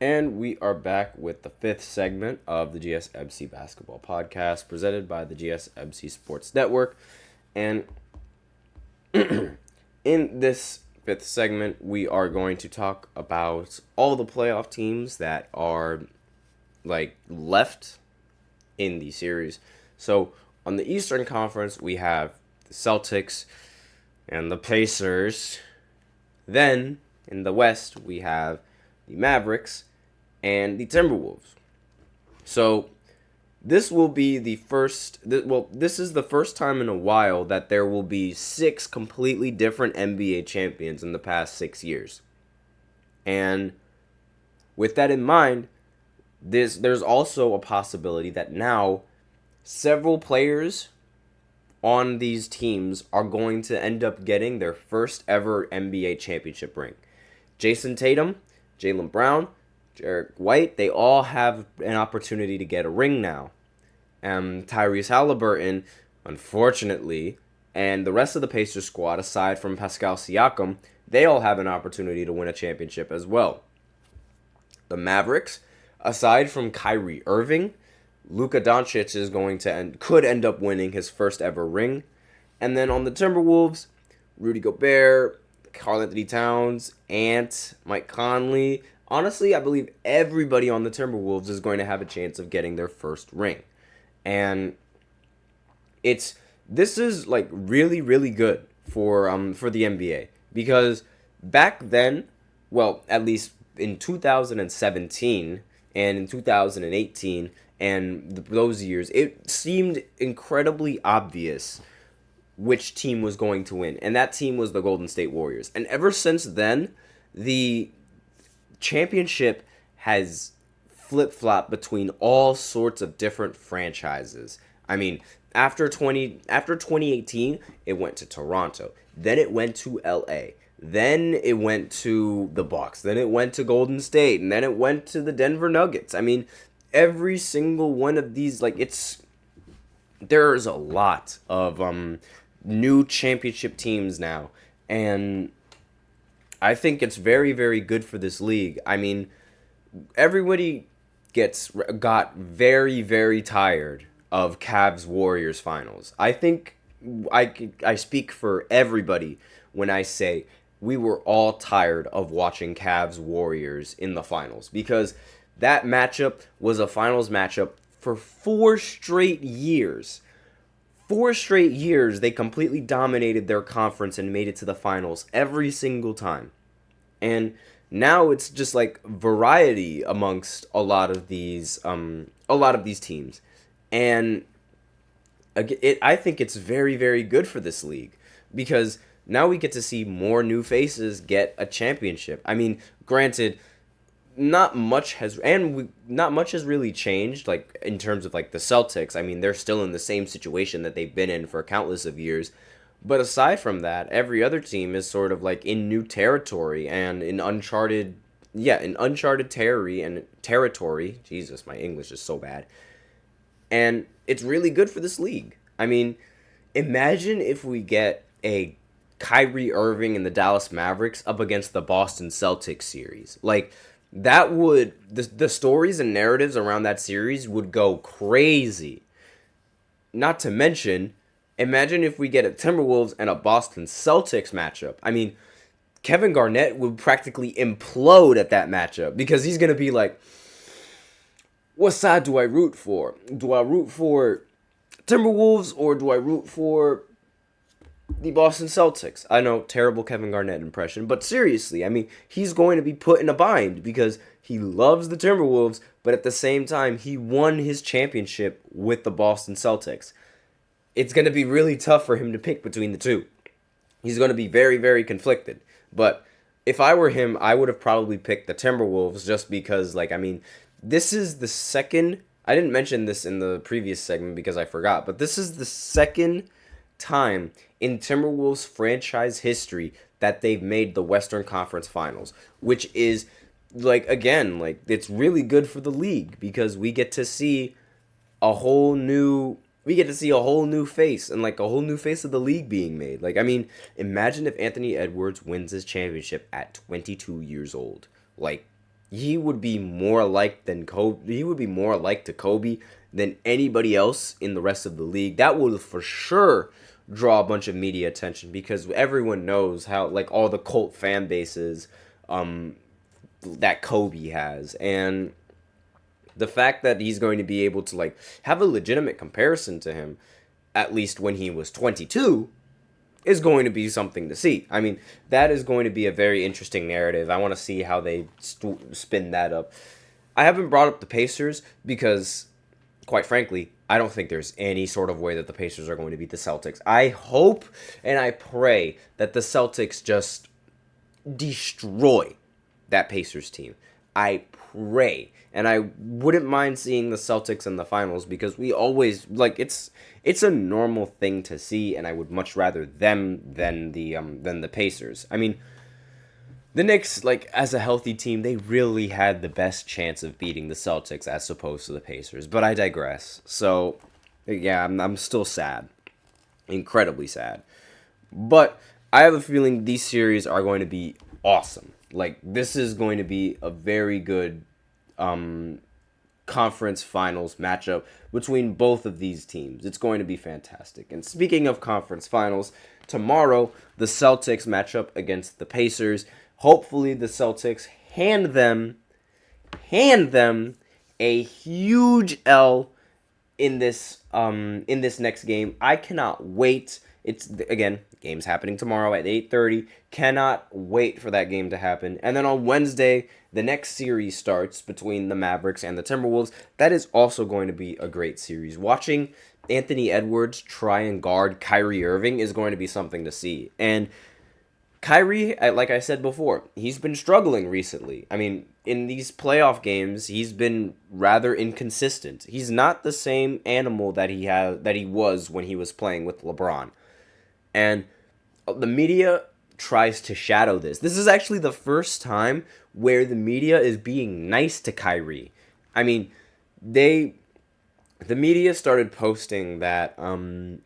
And we are back with the fifth segment of the GSMC Basketball Podcast presented by the GSMC Sports Network. And in this fifth segment, we are going to talk about all the playoff teams that are left in the series. So on the Eastern Conference, we have the Celtics and the Pacers. Then in the West, we have the Mavericks and the Timberwolves. So this will be the first, this is the first time in a while that there will be 6 completely different NBA champions in the past 6 years. And with that in mind, there's also a possibility that now several players on these teams are going to end up getting their first ever NBA championship ring. Jason Tatum, Jaylen Brown, Derek White, they all have an opportunity to get a ring now. Tyrese Halliburton, unfortunately, and the rest of the Pacers squad, aside from Pascal Siakam, they all have an opportunity to win a championship as well. The Mavericks, aside from Kyrie Irving, Luka Doncic is going to could end up winning his first ever ring. And then on the Timberwolves, Rudy Gobert, Karl-Anthony Towns, Ant, Mike Conley. Honestly, I believe everybody on the Timberwolves is going to have a chance of getting their first ring. And this is really, really good for the NBA, because back then, well, at least in 2017 and in 2018 and those years, it seemed incredibly obvious which team was going to win, and that team was the Golden State Warriors. And ever since then, the championship has flip-flopped between all sorts of different franchises. I mean, after 2018, it went to Toronto, then it went to LA, then it went to the Bucks, then it went to Golden State, and then it went to the Denver Nuggets. I mean, every single one of these, there's a lot of new championship teams now, and I think it's very, very good for this league. I mean, everybody got very, very tired of Cavs Warriors finals. I think I speak for everybody when I say we were all tired of watching Cavs Warriors in the finals, because that matchup was a finals matchup for 4 straight years. 4 straight years, they completely dominated their conference and made it to the finals every single time. And now it's just variety amongst a lot of these teams. And I think it's very, very good for this league, because now we get to see more new faces get a championship. I mean, granted, not much has really changed in terms of the Celtics. I mean, they're still in the same situation that they've been in for countless of years. But aside from that, every other team is sort of in new territory and in uncharted territory. Jesus, my English is so bad. And it's really good for this league. I mean, imagine if we get a Kyrie Irving and the Dallas Mavericks up against the Boston Celtics series. That would, the stories and narratives around that series would go crazy. Not to mention, imagine if we get a Timberwolves and a Boston Celtics matchup. I mean, Kevin Garnett would practically implode at that matchup, because he's going to be like, what side do I root for? Do I root for Timberwolves or do I root for the Boston Celtics? I know, terrible Kevin Garnett impression, but seriously, I mean, he's going to be put in a bind because he loves the Timberwolves, but at the same time, he won his championship with the Boston Celtics. It's going to be really tough for him to pick between the two. He's going to be very, very conflicted. But if I were him, I would have probably picked the Timberwolves, just because, this is the second, I didn't mention this in the previous segment because I forgot, but this is the second time in Timberwolves franchise history that they've made the Western Conference Finals, which is, it's really good for the league, because we get to see a whole new face, and a whole new face of the league being made. I mean, imagine if Anthony Edwards wins his championship at 22 years old. he would be more alike than Kobe. He would be more alike to Kobe than anybody else in the rest of the league. That will for sure draw a bunch of media attention because everyone knows how, like, all the cult fan bases that Kobe has, and the fact that he's going to be able to, like, have a legitimate comparison to him, at least when he was 22, is going to be something to see. I mean, that is going to be a very interesting narrative. I want to see how they spin that up. I haven't brought up the Pacers because, quite frankly, I don't think there's any sort of way that the Pacers are going to beat the Celtics. I hope and I pray that the Celtics just destroy that Pacers team. I pray. And I wouldn't mind seeing the Celtics in the finals because we always, like, it's a normal thing to see, and I would much rather them than the Pacers. I mean, the Knicks, like, as a healthy team, they really had the best chance of beating the Celtics as opposed to the Pacers. But I digress. So, yeah, I'm still sad. Incredibly sad. But I have a feeling these series are going to be awesome. Like, this is going to be a very good conference finals matchup between both of these teams. It's going to be fantastic. And speaking of conference finals, tomorrow the Celtics match up against the Pacers. Hopefully the Celtics hand them a huge L in this next game. I cannot wait. It's, again, game's happening tomorrow at 8:30. Cannot wait for that game to happen. And then on Wednesday, the next series starts between the Mavericks and the Timberwolves. That is also going to be a great series. Watching Anthony Edwards try and guard Kyrie Irving is going to be something to see. And Kyrie, like I said before, he's been struggling recently. I mean, in these playoff games, he's been rather inconsistent. He's not the same animal that he was when he was playing with LeBron. And the media tries to shadow this. This is actually the first time where the media is being nice to Kyrie. I mean, the media started posting that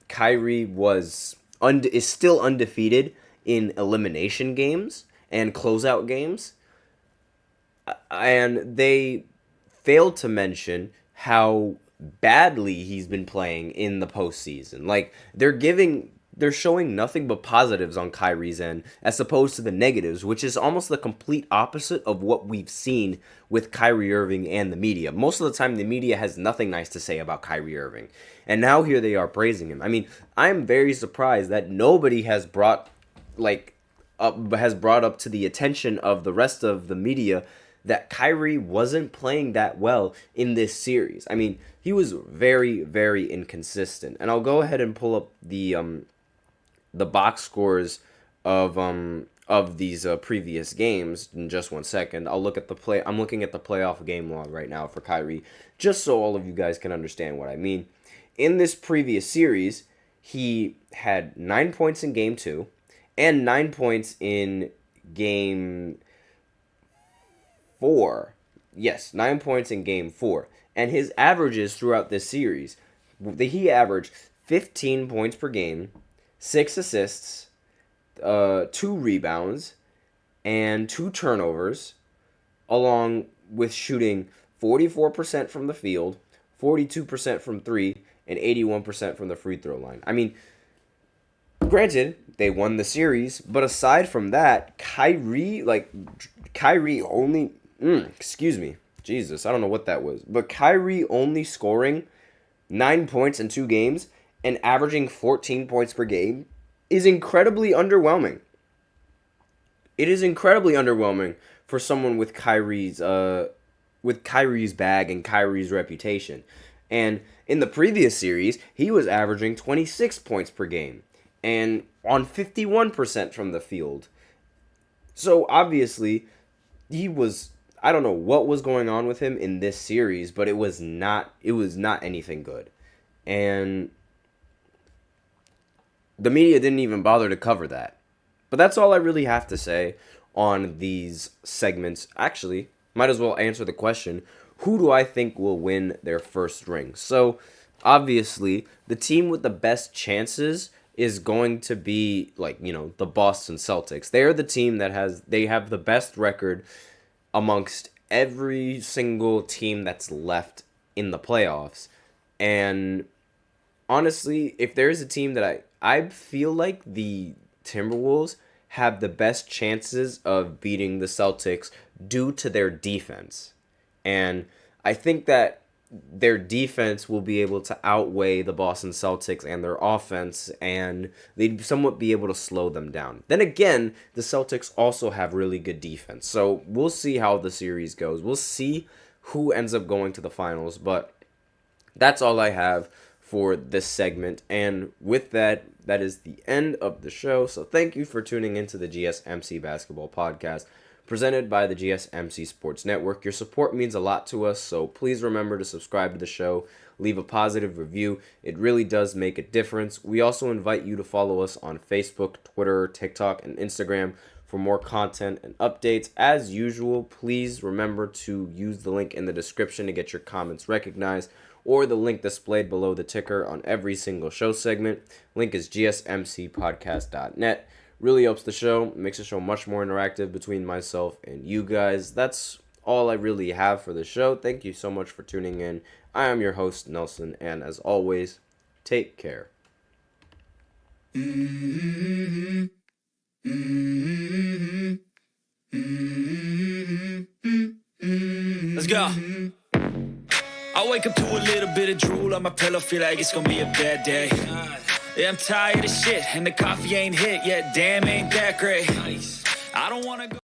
Kyrie is still undefeated in elimination games and closeout games. And they failed to mention how badly he's been playing in the postseason. Like, they're showing nothing but positives on Kyrie's end as opposed to the negatives, which is almost the complete opposite of what we've seen with Kyrie Irving and the media. Most of the time, the media has nothing nice to say about Kyrie Irving. And now here they are praising him. I mean, I'm very surprised that nobody has brought up to the attention of the rest of the media that Kyrie wasn't playing that well in this series. I mean, he was very, very inconsistent. And I'll go ahead and pull up the box scores of these previous games in just 1 second. I'm looking at the playoff game log right now for Kyrie, just so all of you guys can understand what I mean. In this previous series, he had 9 points in game 2 and 9 points in game 4. Yes, 9 points in game 4. And his averages throughout this series, he averaged 15 points per game, 6 assists, 2 rebounds, and 2 turnovers, along with shooting 44% from the field, 42% from 3, and 81% from the free throw line. I mean, granted, they won the series, but aside from that, Kyrie only... excuse me. Jesus, I don't know what that was. But Kyrie only scoring 9 points in 2 games and averaging 14 points per game is incredibly underwhelming. It is incredibly underwhelming for someone with Kyrie's bag and Kyrie's reputation. And in the previous series, he was averaging 26 points per game and on 51% from the field. So obviously, I don't know what was going on with him in this series, but it was not anything good. And the media didn't even bother to cover that. But that's all I really have to say on these segments. Actually, might as well answer the question, who do I think will win their first ring? So, obviously, the team with the best chances is going to be, the Boston Celtics. They are the team that have the best record amongst every single team that's left in the playoffs. And honestly, if there's a team that I feel like the Timberwolves have the best chances of beating the Celtics due to their defense. And I think that their defense will be able to outweigh the Boston Celtics and their offense, and they'd somewhat be able to slow them down. Then again, the Celtics also have really good defense. So we'll see how the series goes. We'll see who ends up going to the finals, but that's all I have for this segment. And with that, that is the end of the show. So thank you for tuning into the GSMC Basketball Podcast, presented by the GSMC Sports Network. Your support means a lot to us, so please remember to subscribe to the show, leave a positive review. It really does make a difference. We also invite you to follow us on Facebook, Twitter, TikTok, and Instagram for more content and updates. As usual, please remember to use the link in the description to get your comments recognized, or the link displayed below the ticker on every single show segment. Link is gsmcpodcast.net. Really helps the show, makes the show much more interactive between myself and you guys. That's all I really have for the show. Thank you so much for tuning in. I am your host, Nelson, and as always, take care. Let's go. I wake up to a little bit of drool on my pillow, feel like it's gonna be a bad day. Yeah, I'm tired of shit, and the coffee ain't hit yet. Damn, ain't that great. I don't wanna go.